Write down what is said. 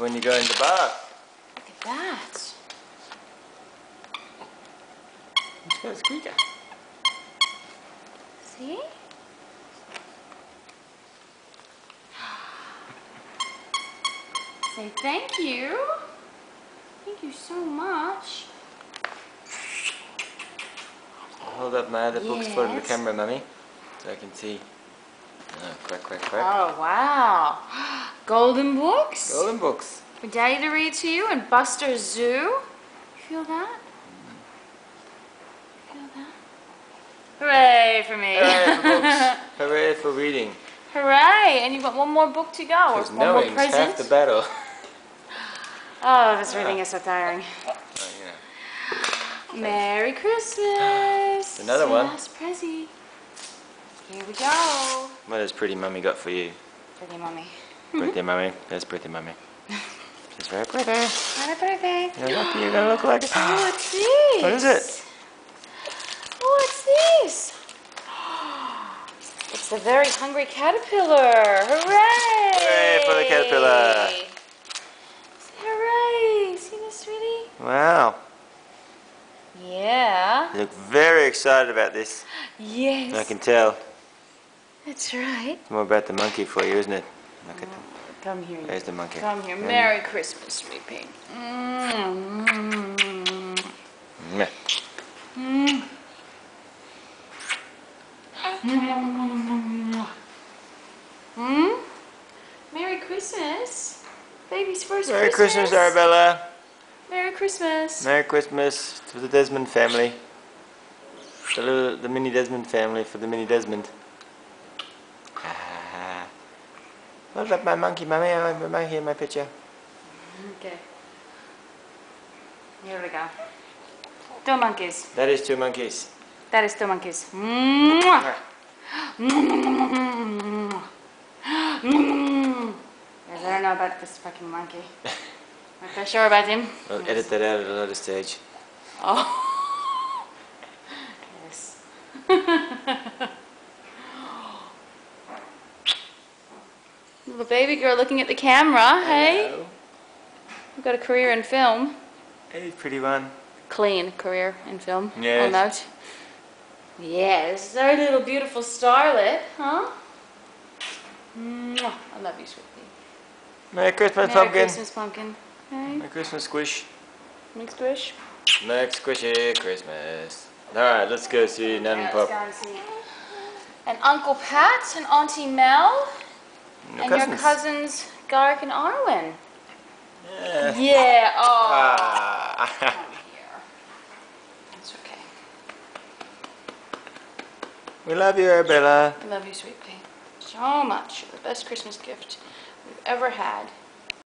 when you go in the bath. Look at that. It's got a squeaker. See? Say thank you. Thank you so much. Hold up my other books for the Yes. camera, Mummy, so I can see. Oh, crack, crack, crack. Oh, wow. Golden books? Golden books. For Daddy to read to you and Buster Zoo. You feel that? You feel that? Hooray for me. Hooray for books. Hooray for reading. Hooray. And you've got one more book to go. Or Because one more knowing's present. half the battle. Oh, this reading is so tiring. Oh, yeah. Merry Christmas. Another one. Last present. Here we go. What has pretty Mummy got for you? Pretty Mummy. Pretty Mummy. That's pretty Mummy. She's very pretty. Happy birthday. You're gonna look like it. Oh, what's this? What is it? What's this? It's the Very Hungry Caterpillar. Hooray! Hooray for the caterpillar. Say hooray. See this, sweetie? Wow. Yeah. You look very excited about this. Yes. I can tell. That's right. It's more about the monkey for you, isn't it? Look at them. Come here. There's the monkey. Come here. Merry Christmas, sweet pea. Meh. Merry Christmas. Baby's first Merry Christmas, Arabella. Merry Christmas. Merry Christmas to the Desmond family. The mini Desmond family for the mini Desmond. Hold up my monkey, Mummy. I want my monkey in my picture. Okay. Here we go. Two monkeys. That is two monkeys. That is two monkeys. Mwah. Yes, I don't know about this fucking monkey. Not quite sure about him. We'll edit that out at a later stage. Oh. Yes. Little baby girl looking at the camera, hey? Hello. We've got a career in film. Hey, pretty one. Clean career in film. Yes. I'll note. Yes, our little beautiful starlet, huh? Mwah. I love you, sweetie. Merry Christmas, Merry pumpkin. Christmas, pumpkin. Hey, Merry Christmas, squish. mixed wish. Merry squishy Christmas. Alright, let's go see Nan and Let's Pop. go and see. And Uncle Pat and Auntie Mel. And your cousins, Garrick and Arwen. Yeah. Yeah, oh. Ah. Come here. That's okay. We love you, Arabella. I love you, sweet pea. So much. You're the best Christmas gift we've ever had.